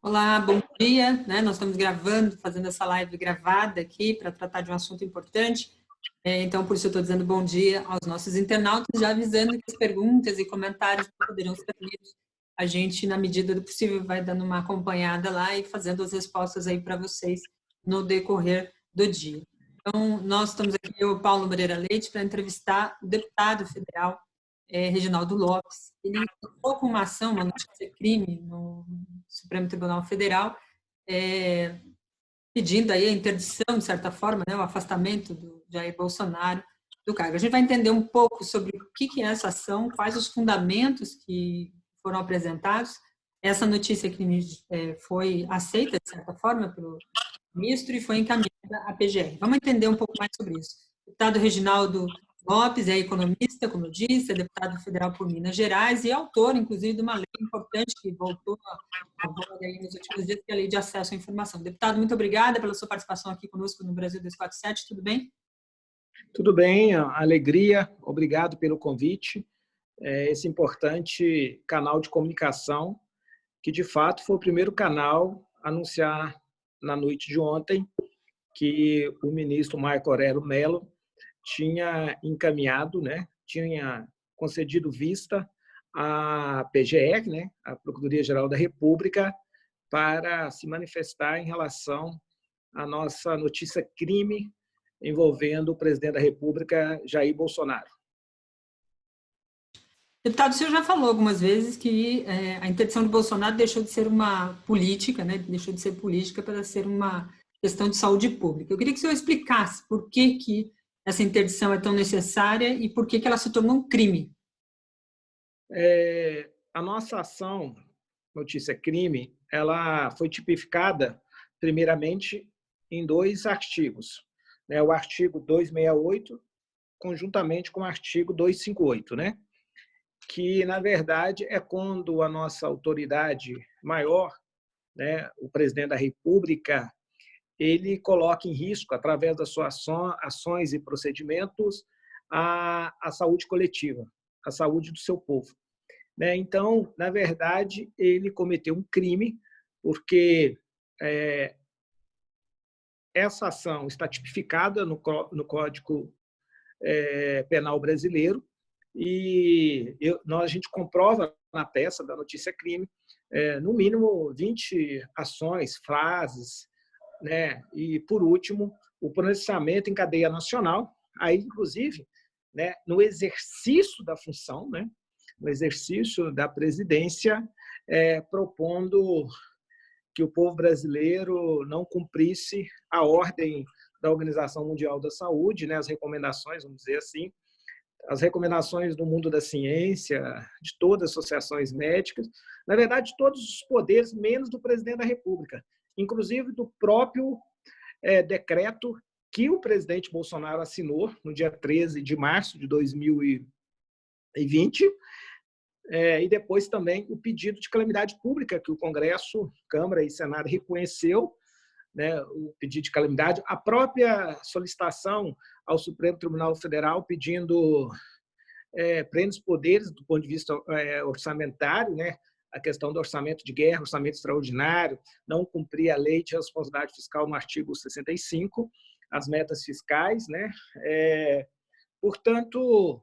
Olá, bom dia, né? Nós estamos gravando, fazendo essa live gravada aqui para tratar de um assunto importante. Então, por isso eu estou dizendo bom dia aos nossos internautas, já avisando que as perguntas e comentários poderão ser lidos. A gente, na medida do possível, vai dando uma acompanhada lá e fazendo as respostas aí para vocês no decorrer do dia. Então, nós estamos aqui, eu, Paulo Moreira Leite, para entrevistar o deputado federal Reginaldo Lopes. Ele entrou com uma ação, uma notícia-crime no Supremo Tribunal Federal, pedindo aí a interdição, de certa forma, né, o afastamento do Jair Bolsonaro do cargo. A gente vai entender um pouco sobre o que é essa ação, quais os fundamentos que foram apresentados. Essa notícia-crime foi aceita, de certa forma, pelo ministro e foi encaminhada à PGR. Vamos entender um pouco mais sobre isso. O deputado Reginaldo Lopes é economista, como eu disse, é deputado federal por Minas Gerais e autor, inclusive, de uma lei importante que voltou a voga aí nos últimos dias, que é a Lei de Acesso à Informação. Deputado, muito obrigada pela sua participação aqui conosco no Brasil 247, tudo bem? Tudo bem, alegria, obrigado pelo convite. Esse importante canal de comunicação, que de fato foi o primeiro canal a anunciar na noite de ontem que o ministro Marco Aurélio Mello tinha encaminhado, né, tinha concedido vista à PGR, né, a Procuradoria-Geral da República, para se manifestar em relação à nossa notícia-crime envolvendo o presidente da República, Jair Bolsonaro. Deputado, o senhor já falou algumas vezes que a interdição de Bolsonaro deixou de ser uma política, né? Deixou de ser política para ser uma questão de saúde pública. Eu queria que o senhor explicasse por que essa interdição é tão necessária e por que ela se tornou um crime. A nossa ação, notícia-crime, ela foi tipificada, primeiramente, em 2 artigos. Né? O artigo 268, conjuntamente com o artigo 258, né? Que, na verdade, é quando a nossa autoridade maior, né, o presidente da República, ele coloca em risco, através das suas ações e procedimentos, a saúde coletiva, a saúde do seu povo. Né? Então, na verdade, ele cometeu um crime, porque essa ação está tipificada no Código Penal brasileiro, e a gente comprova na peça da notícia-crime, no mínimo 20 ações, frases, né? E, por último, o pronunciamento em cadeia nacional, aí, inclusive, né, no exercício da função, né, no exercício da presidência, propondo que o povo brasileiro não cumprisse a ordem da Organização Mundial da Saúde, né, as recomendações, vamos dizer assim, as recomendações do mundo da ciência, de todas as associações médicas, na verdade, de todos os poderes, menos do presidente da República, inclusive do próprio decreto que o presidente Bolsonaro assinou no dia 13 de março de 2020, e depois também o pedido de calamidade pública que o Congresso, Câmara e Senado reconheceu, né, o pedido de calamidade, a própria solicitação ao Supremo Tribunal Federal pedindo plenos poderes do ponto de vista orçamentário, né, a questão do orçamento de guerra, orçamento extraordinário, não cumprir a lei de responsabilidade fiscal no artigo 65, as metas fiscais, né? Portanto,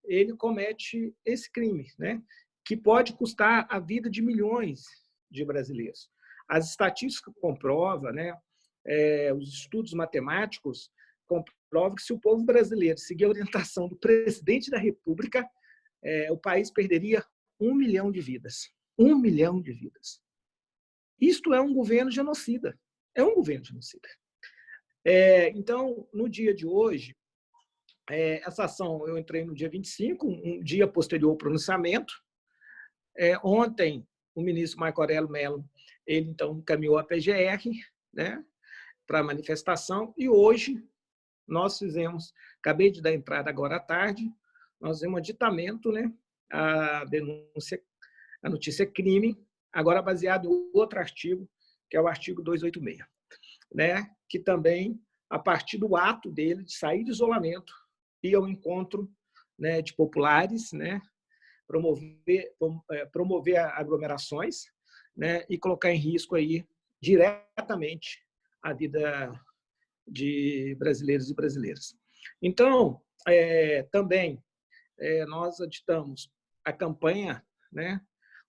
ele comete esse crime, né, que pode custar a vida de milhões de brasileiros. As estatísticas comprovam, né, os estudos matemáticos comprovam que se o povo brasileiro seguir a orientação do presidente da República, o país perderia 1 milhão de vidas. 1 milhão de vidas. Isto é um governo genocida. É um governo genocida. Então, no dia de hoje, essa ação eu entrei no dia 25, um dia posterior ao pronunciamento. Ontem, o ministro Marco Aurélio Mello, ele então encaminhou a PGR, né, para a manifestação, e hoje nós fizemos, acabei de dar entrada agora à tarde, nós fizemos um aditamento, né, a denúncia, a notícia-crime, agora baseado em outro artigo, que é o artigo 286, né, que também, a partir do ato dele de sair de isolamento, ir ao encontro, né, de populares, né, promover aglomerações, né, e colocar em risco aí diretamente a vida de brasileiros e brasileiras. Então, também nós editamos a campanha, né,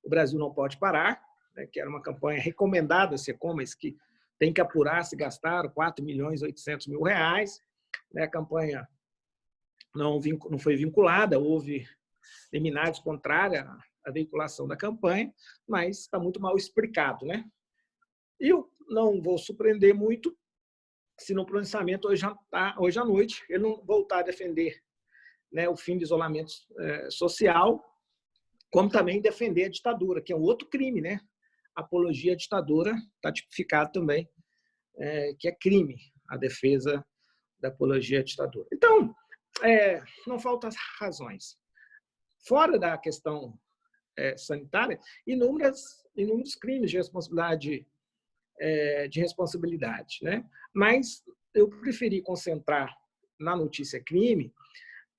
O Brasil Não Pode Parar, né, que era uma campanha recomendada a SECOM, mas que tem que apurar se gastaram R$4.800.000. Né, a campanha não foi vinculada, houve liminares contrárias à veiculação da campanha, mas está muito mal explicado, né? E eu não vou surpreender muito se no pronunciamento hoje à noite ele não voltar a defender, né, o fim do isolamento social, como também defender a ditadura, que é um outro crime, né? Apologia à ditadura está tipificado também, que é crime a defesa da apologia à ditadura. Então, não faltam razões. Fora da questão sanitária, inúmeros crimes de responsabilidade, né? Mas eu preferi concentrar na notícia crime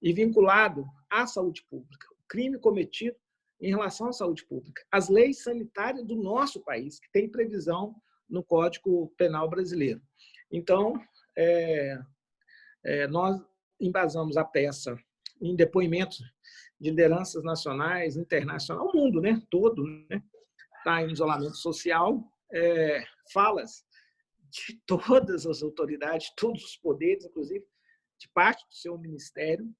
e vinculado à saúde pública, o crime cometido em relação à saúde pública, as leis sanitárias do nosso país, que tem previsão no Código Penal brasileiro. Então, nós embasamos a peça em depoimentos de lideranças nacionais, internacionais, o mundo, né, todo, né, está em isolamento social, falas de todas as autoridades, todos os poderes, inclusive de parte do seu ministério,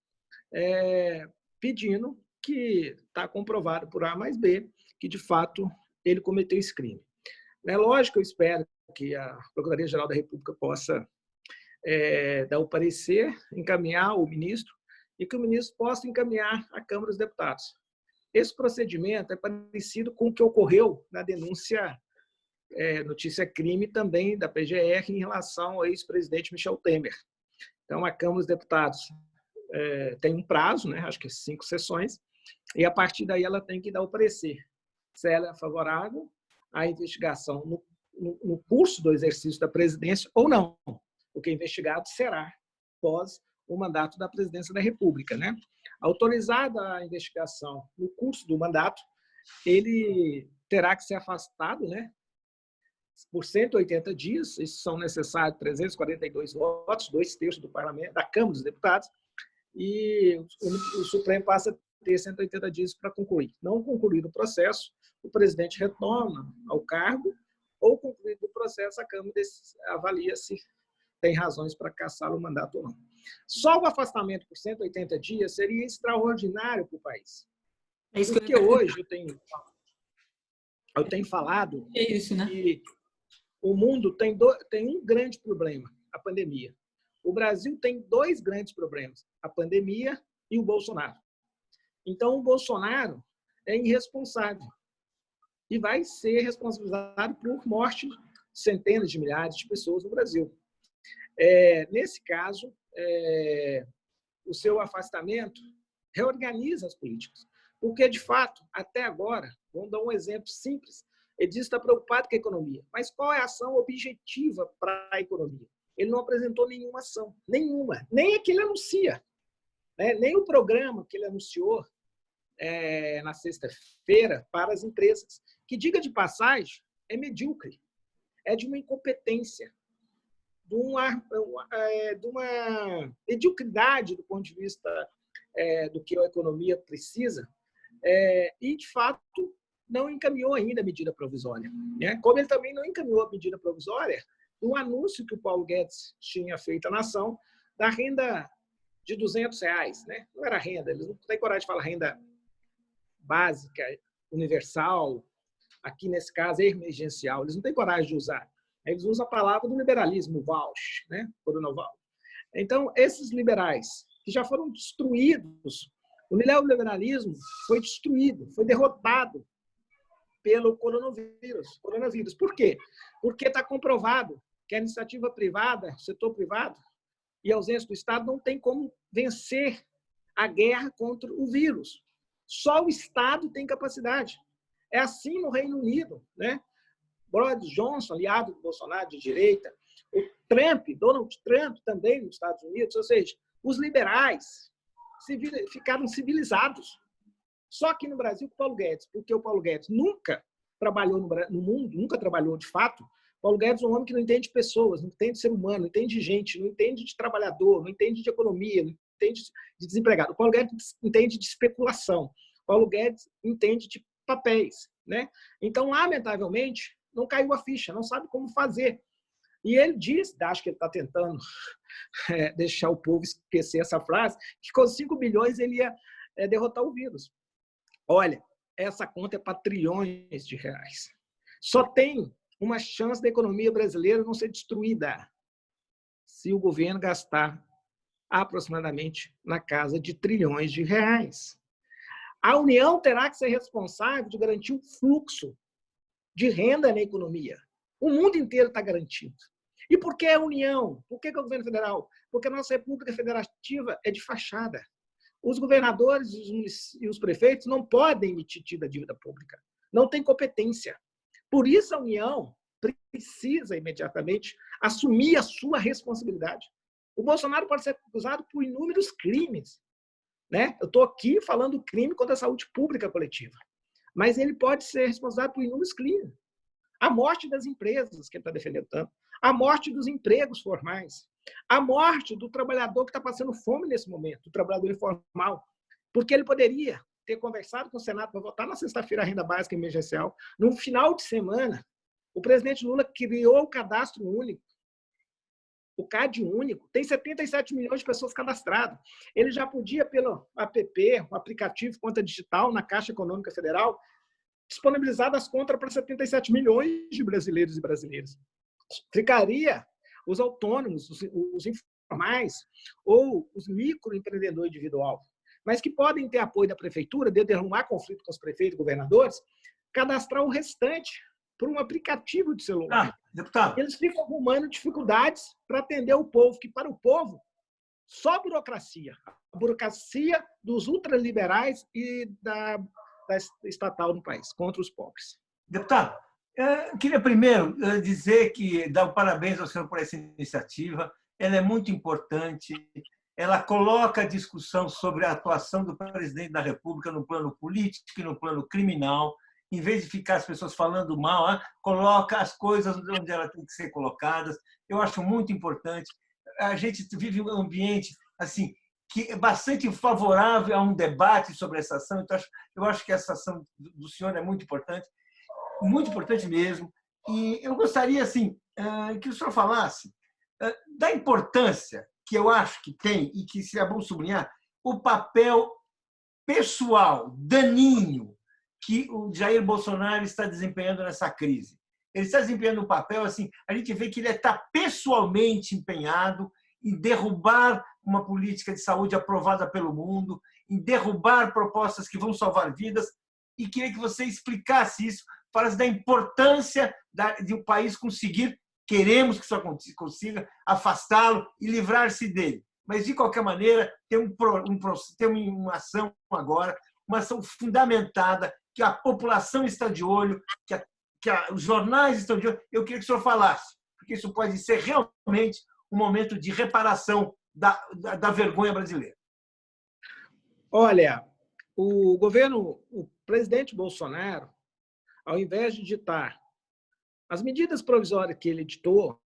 pedindo que está comprovado por A mais B que, de fato, ele cometeu esse crime. É lógico, eu espero que a Procuradoria-Geral da República possa dar o parecer, encaminhar o ministro, e que o ministro possa encaminhar à Câmara dos Deputados. Esse procedimento é parecido com o que ocorreu na denúncia notícia crime também da PGR em relação ao ex-presidente Michel Temer. Então, a Câmara dos Deputados tem um prazo, né, acho que 5 sessões, e a partir daí ela tem que dar o parecer, se ela é favorável à investigação no curso do exercício da presidência ou não, porque investigado será pós o mandato da presidência da República, né? Autorizada a investigação no curso do mandato, ele terá que ser afastado, né, por 180 dias, isso são necessários 342 votos, 2/3 do parlamento, da Câmara dos Deputados, e o Supremo passa a ter 180 dias para concluir. Não concluído o processo, o presidente retorna ao cargo, ou concluído o processo, a Câmara avalia se tem razões para cassá-lo o mandato ou não. Só o afastamento por 180 dias seria extraordinário para o país. Porque hoje eu tenho falado que o mundo tem um grande problema, a pandemia. O Brasil tem 2 grandes problemas, a pandemia e o Bolsonaro. Então, o Bolsonaro é irresponsável e vai ser responsabilizado por morte de centenas de milhares de pessoas no Brasil. Nesse caso, o seu afastamento reorganiza as políticas. Porque, de fato, até agora, vamos dar um exemplo simples, ele diz que está preocupado com a economia. Mas qual é a ação objetiva para a economia? Ele não apresentou nenhuma ação, nenhuma, nem a que ele anuncia, né? Nem o programa que ele anunciou na sexta-feira para as empresas, que, diga de passagem, é medíocre, é de uma incompetência, de uma mediocridade do ponto de vista do que a economia precisa, e, de fato, não encaminhou ainda a medida provisória, né? Como ele também não encaminhou a medida provisória, o anúncio que o Paulo Guedes tinha feito à nação da renda de R$200, né? Não era renda, eles não têm coragem de falar renda básica, universal, aqui nesse caso é emergencial, eles não têm coragem de usar. Eles usam a palavra do liberalismo, voucher, né? Coronavoucher. Então, esses liberais que já foram destruídos, o neoliberalismo foi destruído, foi derrotado pelo coronavírus. Por quê? Porque está comprovado que a iniciativa privada, o setor privado e a ausência do Estado não tem como vencer a guerra contra o vírus. Só o Estado tem capacidade. É assim no Reino Unido, né? Boris Johnson, aliado do Bolsonaro de direita, o Donald Trump também nos Estados Unidos, ou seja, os liberais ficaram civilizados. Só que no Brasil, o Paulo Guedes, porque o Paulo Guedes nunca trabalhou no mundo, nunca trabalhou de fato. Paulo Guedes é um homem que não entende de pessoas, não entende de ser humano, não entende de gente, não entende de trabalhador, não entende de economia, não entende de desempregado. O Paulo Guedes entende de especulação. O Paulo Guedes entende de papéis, né? Então, lamentavelmente, não caiu a ficha, não sabe como fazer. E ele diz, acho que ele está tentando deixar o povo esquecer essa frase, que com 5 bilhões ele ia derrotar o vírus. Olha, essa conta é para trilhões de reais. Só tem uma chance da economia brasileira não ser destruída se o governo gastar aproximadamente na casa de trilhões de reais. A União terá que ser responsável de garantir o fluxo de renda na economia. O mundo inteiro está garantido. E por que a União? Por que o governo federal? Porque a nossa República Federativa é de fachada. Os governadores e os prefeitos não podem emitir dívida pública. Não tem competência. Por isso a União precisa imediatamente assumir a sua responsabilidade. O Bolsonaro pode ser acusado por inúmeros crimes, né? Eu estou aqui falando crime contra a saúde pública coletiva, mas ele pode ser responsável por inúmeros crimes. A morte das empresas, que ele está defendendo tanto, a morte dos empregos formais, a morte do trabalhador que está passando fome nesse momento, do trabalhador informal, porque ele poderia ter conversado com o Senado para votar na sexta-feira a renda básica emergencial. No final de semana, o presidente Lula criou o cadastro único, o CAD único, tem 77 milhões de pessoas cadastradas. Ele já podia, pelo app, o aplicativo Conta Digital, na Caixa Econômica Federal, disponibilizar as contas para 77 milhões de brasileiros e brasileiras. Ficaria os autônomos, os informais ou os microempreendedores individuais, mas que podem ter apoio da prefeitura, de arrumar conflito com os prefeitos e governadores, cadastrar o restante por um aplicativo de celular. Deputado. Eles ficam arrumando dificuldades para atender o povo, que para o povo, só burocracia. A burocracia dos ultraliberais e da estatal no país, contra os pobres. Deputado, eu queria primeiro dizer que dar um parabéns ao senhor por essa iniciativa. Ela é muito importante. Ela coloca a discussão sobre a atuação do presidente da República no plano político e no plano criminal. Em vez de ficar as pessoas falando mal, coloca as coisas onde elas têm que ser colocadas. Eu acho muito importante. A gente vive um ambiente assim que é bastante favorável a um debate sobre essa ação. Então, eu acho que essa ação do senhor é muito importante mesmo. E eu gostaria assim que o senhor falasse da importância que eu acho que tem e que seria bom sublinhar o papel pessoal, daninho, que o Jair Bolsonaro está desempenhando nessa crise. Ele está desempenhando um papel assim, a gente vê que ele está pessoalmente empenhado em derrubar uma política de saúde aprovada pelo mundo, em derrubar propostas que vão salvar vidas, e queria que você explicasse isso, falasse da importância de o país conseguir, queremos que isso consiga, afastá-lo e livrar-se dele. Mas, de qualquer maneira, tem uma ação agora, uma ação fundamentada, que a população está de olho, que os jornais estão de olho. Eu queria que o senhor falasse, porque isso pode ser realmente um momento de reparação da vergonha brasileira. Olha, o presidente Bolsonaro, ao invés de ditar as medidas provisórias que ele editou,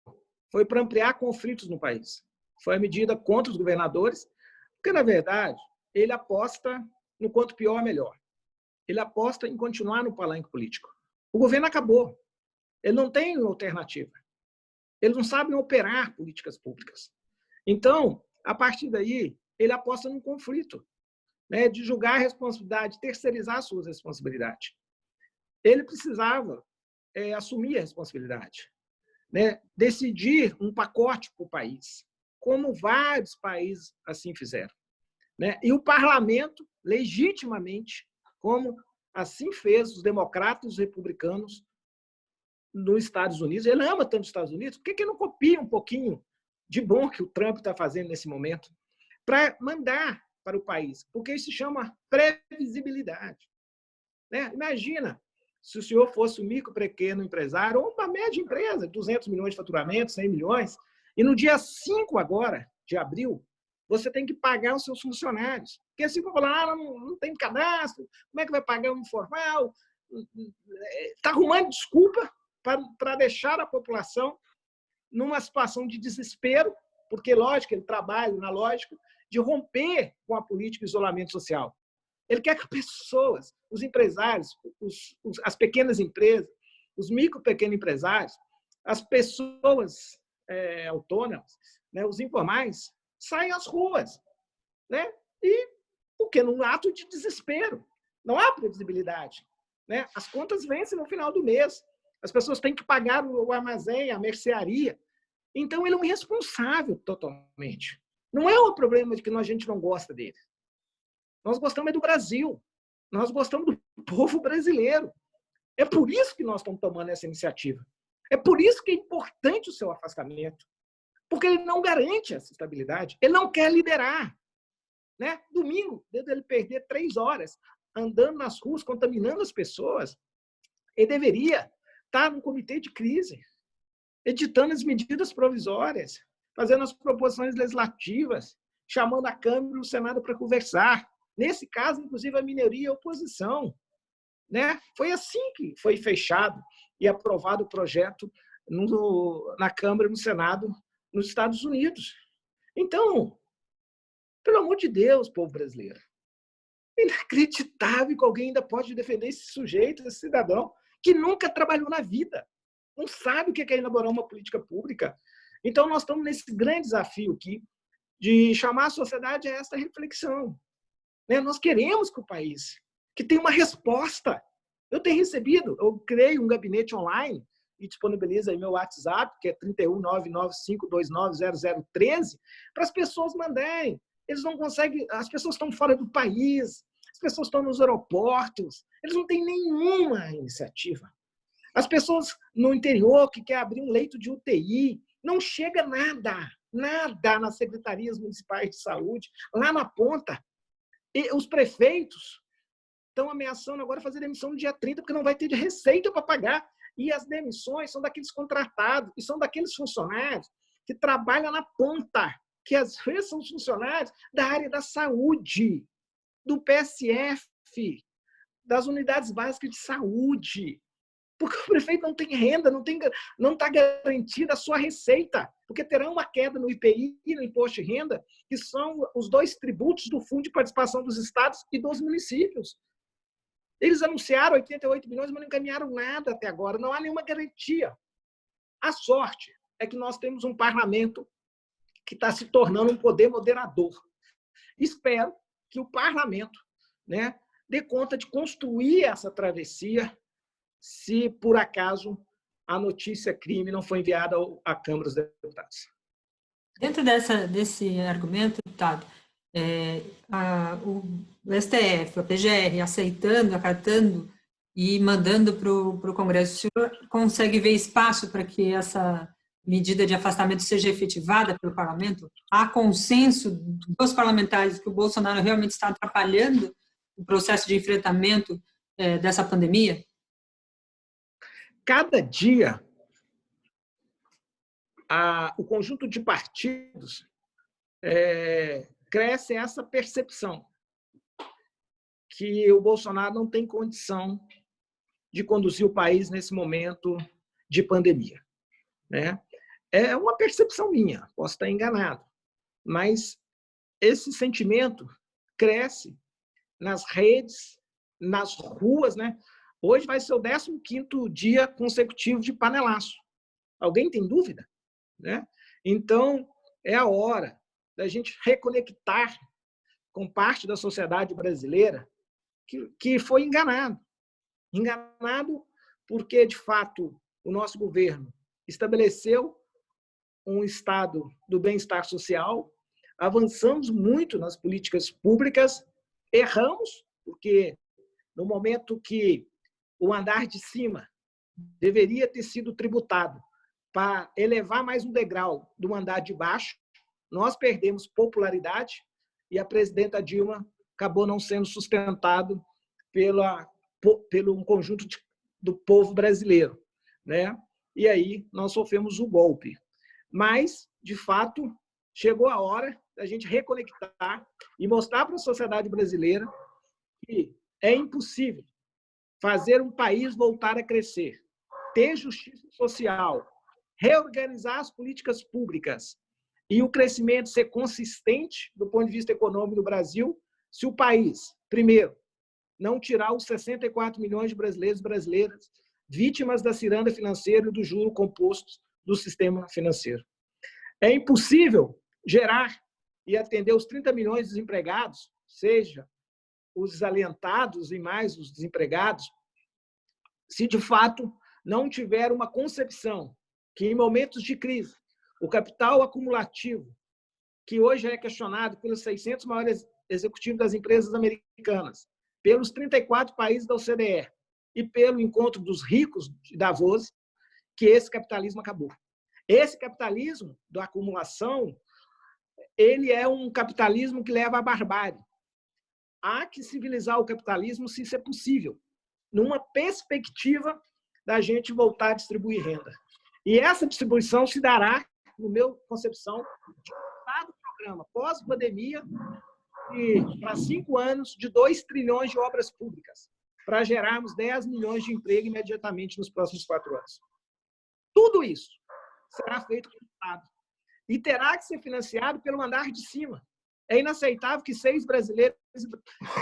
foi para ampliar conflitos no país. Foi a medida contra os governadores, porque, na verdade, ele aposta no quanto pior, melhor. Ele aposta em continuar no palanque político. O governo acabou. Ele não tem alternativa. Eles não sabem operar políticas públicas. Então, a partir daí, ele aposta num conflito, né, de julgar a responsabilidade, terceirizar suas responsabilidades. Ele precisava assumir a responsabilidade, né, decidir um pacote para o país, como vários países assim fizeram, né? E o parlamento, legitimamente, como assim fez os democratas e os republicanos nos Estados Unidos. Ele ama tanto os Estados Unidos, por que não copia um pouquinho de bom que o Trump está fazendo nesse momento para mandar para o país? Porque isso se chama previsibilidade, né? Imagina se o senhor fosse um micro, pequeno empresário ou uma média empresa, 200 milhões de faturamento, 100 milhões, e no dia 5 agora, de abril, você tem que pagar os seus funcionários. Porque assim, vão falar, não tem cadastro, como é que vai pagar um informal? está arrumando desculpa para deixar a população numa situação de desespero, porque, lógico, ele trabalha na lógica de romper com a política de isolamento social. Ele quer que pessoas, os empresários, as pequenas empresas, os pequenos empresários, as pessoas autônomas, né, os informais, saiam às ruas. Né? E porque num ato de desespero. Não há previsibilidade. Né? As contas vencem no final do mês. As pessoas têm que pagar o armazém, a mercearia. Então, ele é um irresponsável totalmente. Não é o problema de que a gente não gosta dele. Nós gostamos do Brasil. Nós gostamos do povo brasileiro. É por isso que nós estamos tomando essa iniciativa. É por isso que é importante o seu afastamento. Porque ele não garante essa estabilidade. Ele não quer liderar. Né? Domingo, desde ele perder 3 horas andando nas ruas, contaminando as pessoas, ele deveria estar no comitê de crise, editando as medidas provisórias, fazendo as proposições legislativas, chamando a Câmara e o Senado para conversar. Nesse caso, inclusive, a minoria e a oposição. Né? Foi assim que foi fechado e aprovado o projeto na Câmara e no Senado nos Estados Unidos. Então, pelo amor de Deus, povo brasileiro. É inacreditável que alguém ainda pode defender esse sujeito, esse cidadão, que nunca trabalhou na vida. Não sabe o que é elaborar uma política pública. Então, nós estamos nesse grande desafio aqui de chamar a sociedade a essa reflexão. Né? Nós queremos que o país que tenha uma resposta. Eu tenho recebido, eu criei um gabinete online e disponibilizo aí meu WhatsApp, que é 31995290013, para as pessoas mandarem. Eles não conseguem, as pessoas estão fora do país, as pessoas estão nos aeroportos, eles não têm nenhuma iniciativa. As pessoas no interior que querem abrir um leito de UTI, não chega nada nas secretarias municipais de saúde, lá na ponta. E os prefeitos estão ameaçando agora fazer demissão no dia 30, porque não vai ter de receita para pagar. E as demissões são daqueles contratados, e são daqueles funcionários que trabalham na ponta, que às vezes são funcionários da área da saúde, do PSF, das unidades básicas de saúde. Porque o prefeito não tem renda, não está garantida a sua receita, porque terá uma queda no IPI e no imposto de renda, que são os 2 tributos do Fundo de Participação dos Estados e dos municípios. Eles anunciaram 88 bilhões, mas não encaminharam nada até agora, não há nenhuma garantia. A sorte é que nós temos um parlamento que está se tornando um poder moderador. Espero que o parlamento, né, dê conta de construir essa travessia, se, por acaso, a notícia crime não foi enviada à Câmara dos Deputados. Dentro desse argumento, deputado, o STF, a PGR, aceitando, acatando e mandando para o Congresso, o senhor consegue ver espaço para que essa medida de afastamento seja efetivada pelo parlamento? Há consenso dos parlamentares que o Bolsonaro realmente está atrapalhando o processo de enfrentamento dessa pandemia? Cada dia, o conjunto de partidos cresce essa percepção que o Bolsonaro não tem condição de conduzir o país nesse momento de pandemia. Né? É uma percepção minha, posso estar enganado, mas esse sentimento cresce nas redes, nas ruas. Né? Hoje vai ser o 15º dia consecutivo de panelaço. Alguém tem dúvida? Né? Então, é a hora da gente reconectar com parte da sociedade brasileira que foi enganado. Enganado porque, de fato, o nosso governo estabeleceu um estado do bem-estar social, avançamos muito nas políticas públicas, erramos, porque no momento que o andar de cima deveria ter sido tributado para elevar mais um degrau do andar de baixo, nós perdemos popularidade e a presidenta Dilma acabou não sendo sustentado pelo um conjunto do povo brasileiro. Né? E aí nós sofremos o golpe. Mas, de fato, chegou a hora da gente reconectar e mostrar para a sociedade brasileira que é impossível fazer um país voltar a crescer, ter justiça social, reorganizar as políticas públicas e o crescimento ser consistente do ponto de vista econômico do Brasil, se o país, primeiro, não tirar os 64 milhões de brasileiros e brasileiras vítimas da ciranda financeira e do juro composto do sistema financeiro. É impossível gerar e atender os 30 milhões de desempregados, seja os desalentados e mais os desempregados, se de fato não tiver uma concepção que, em momentos de crise, o capital acumulativo, que hoje é questionado pelos 600 maiores executivos das empresas americanas, pelos 34 países da OCDE e pelo encontro dos ricos de Davos, que esse capitalismo acabou. Esse capitalismo da acumulação, ele é um capitalismo que leva à barbárie. Há que civilizar o capitalismo se isso é possível, numa perspectiva da gente voltar a distribuir renda. E essa distribuição se dará, no meu concepção, de um programa pós-pandemia para 5 anos de 2 trilhões de obras públicas, para gerarmos 10 milhões de emprego imediatamente nos próximos 4 anos. Tudo isso será feito pelo Estado e terá que ser financiado pelo andar de cima. É inaceitável que 6 brasileiros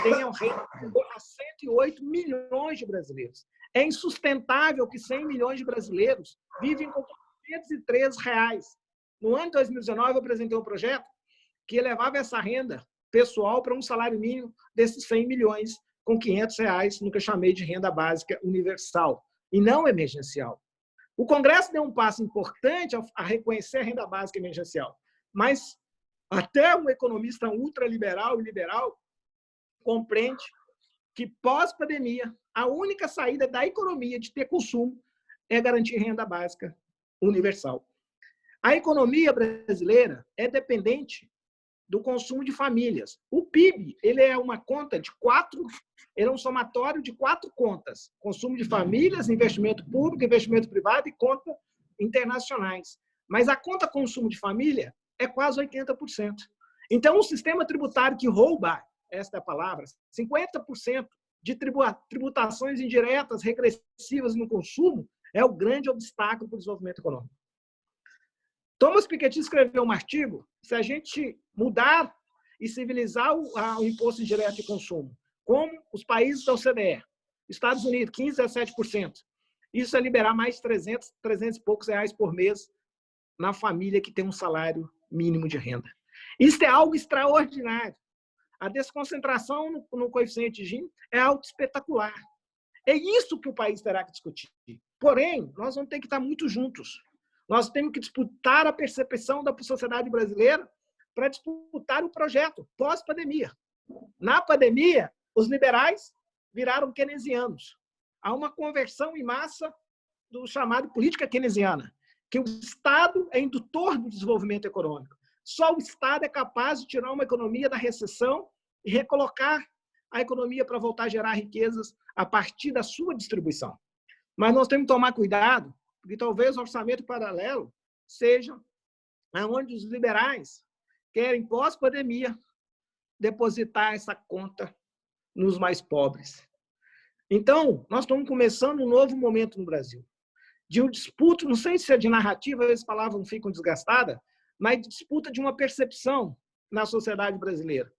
tenham renda a 108 milhões de brasileiros. É insustentável que 100 milhões de brasileiros vivem com R$513. No ano de 2019, eu apresentei um projeto que elevava essa renda pessoal para um salário mínimo desses 100 milhões, com R$500, no que eu chamei de renda básica universal, e não emergencial. O Congresso deu um passo importante a reconhecer a renda básica emergencial, mas até um economista ultraliberal e liberal compreende que, pós-pandemia, a única saída da economia de ter consumo é garantir renda básica universal. A economia brasileira é dependente do consumo de famílias. O PIB, ele é uma conta de 4, ele é um somatório de 4 contas: consumo de famílias, investimento público, investimento privado e conta internacionais. Mas a conta consumo de família é quase 80%. Então, um sistema tributário que rouba, esta é a palavra, 50% de tributações indiretas, regressivas no consumo, é o grande obstáculo para o desenvolvimento econômico. Thomas Piketty escreveu um artigo: se a gente mudar e civilizar o imposto indireto de consumo, como os países da OCDE, Estados Unidos, 15% a 17%, isso é liberar mais de 300 e poucos reais por mês na família que tem um salário mínimo de renda. Isso é algo extraordinário. A desconcentração no coeficiente Gini é algo espetacular. É isso que o país terá que discutir. Porém, nós vamos ter que estar muito juntos. Nós temos que disputar a percepção da sociedade brasileira para disputar o projeto pós-pandemia. Na pandemia, os liberais viraram keynesianos. Há uma conversão em massa do chamado política keynesiana, que o Estado é indutor do desenvolvimento econômico. Só o Estado é capaz de tirar uma economia da recessão e recolocar a economia para voltar a gerar riquezas a partir da sua distribuição. Mas nós temos que tomar cuidado, porque talvez o orçamento paralelo seja onde os liberais querem, pós-pandemia, depositar essa conta nos mais pobres. Então, nós estamos começando um novo momento no Brasil, de um disputa, não sei se é de narrativa, as palavras não ficam desgastadas, mas de disputa de uma percepção na sociedade brasileira.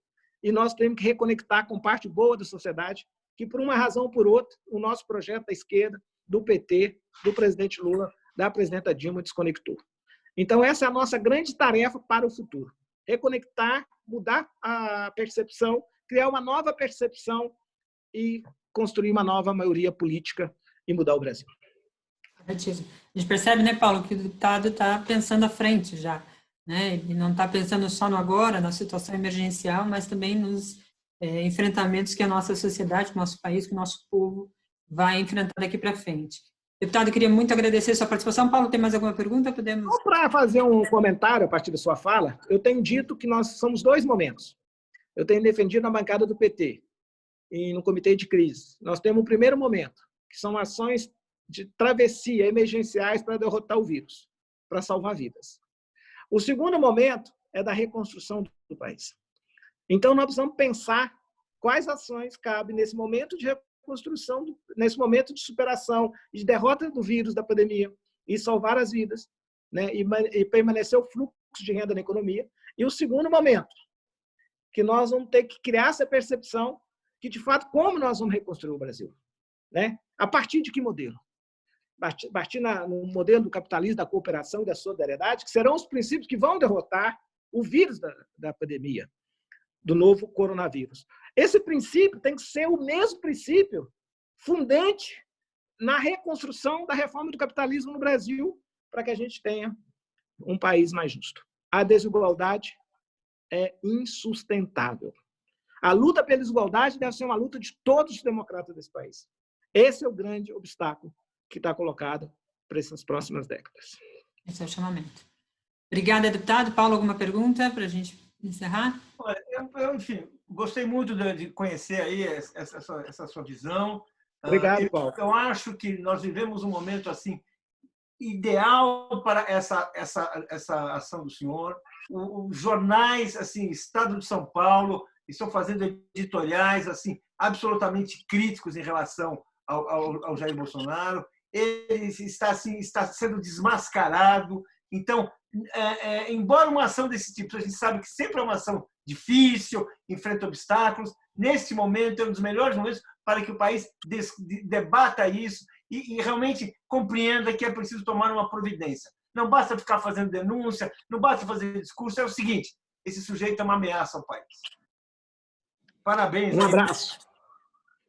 E nós temos que reconectar com parte boa da sociedade, que, por uma razão ou por outra, o nosso projeto da esquerda, do PT, do presidente Lula, da presidenta Dilma, desconectou. Então, essa é a nossa grande tarefa para o futuro. Reconectar, mudar a percepção, criar uma nova percepção e construir uma nova maioria política e mudar o Brasil. A gente percebe, né, Paulo, que o deputado está pensando à frente já, né? Ele não está pensando só no agora, na situação emergencial, mas também nos enfrentamentos que a nossa sociedade, que o nosso país, que o nosso povo vai enfrentar daqui para frente. Deputado, eu queria muito agradecer a sua participação. Paulo, tem mais alguma pergunta? Podemos... Para fazer um comentário a partir da sua fala, eu tenho dito que nós somos 2 momentos. Eu tenho defendido na bancada do PT e no comitê de crise. Nós temos o primeiro momento, que são ações de travessia emergenciais para derrotar o vírus, para salvar vidas. O segundo momento é da reconstrução do país. Então, nós precisamos pensar quais ações cabem nesse momento de reconstrução nesse momento de superação e de derrota do vírus, da pandemia, e salvar as vidas, né? E permanecer o fluxo de renda na economia. E o segundo momento, que nós vamos ter que criar essa percepção que, de fato, como nós vamos reconstruir o Brasil, né? A partir de que modelo? A partir no modelo do capitalismo, da cooperação e da solidariedade, que serão os princípios que vão derrotar o vírus da pandemia, do novo coronavírus. Esse princípio tem que ser o mesmo princípio fundante na reconstrução da reforma do capitalismo no Brasil, para que a gente tenha um país mais justo. A desigualdade é insustentável. A luta pela desigualdade deve ser uma luta de todos os democratas desse país. Esse é o grande obstáculo que está colocado para essas próximas décadas. Esse é o chamamento. Obrigada, deputado. Paulo, alguma pergunta para a gente encerrar? Eu, enfim, gostei muito de conhecer aí essa sua visão. Obrigado, Paulo. Eu acho que nós vivemos um momento assim ideal para essa ação do senhor. Os jornais, assim, Estado de São Paulo, estão fazendo editoriais assim absolutamente críticos em relação ao Jair Bolsonaro. Ele está sendo desmascarado. Então, embora uma ação desse tipo, a gente sabe que sempre é uma ação difícil, enfrenta obstáculos. Neste momento é um dos melhores momentos para que o país debata isso e realmente compreenda que é preciso tomar uma providência. Não basta ficar fazendo denúncia, não basta fazer discurso. É o seguinte: esse sujeito é uma ameaça ao país. Parabéns. Um abraço.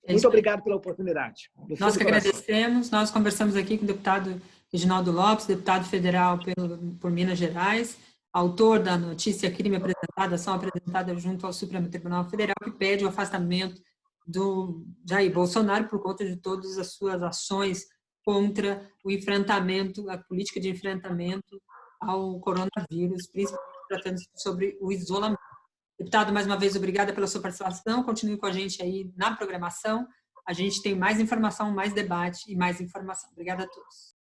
Muito obrigado pela oportunidade. Nós que agradecemos. Nós conversamos aqui com o deputado Reginaldo Lopes, deputado federal por Minas Gerais, autor da notícia crime apresentada, ação apresentada junto ao Supremo Tribunal Federal, que pede o afastamento do Jair Bolsonaro por conta de todas as suas ações contra o enfrentamento, a política de enfrentamento ao coronavírus, principalmente tratando sobre o isolamento. Deputado, mais uma vez, obrigada pela sua participação. Continue com a gente aí na programação. A gente tem mais informação, mais debate e mais informação. Obrigada a todos.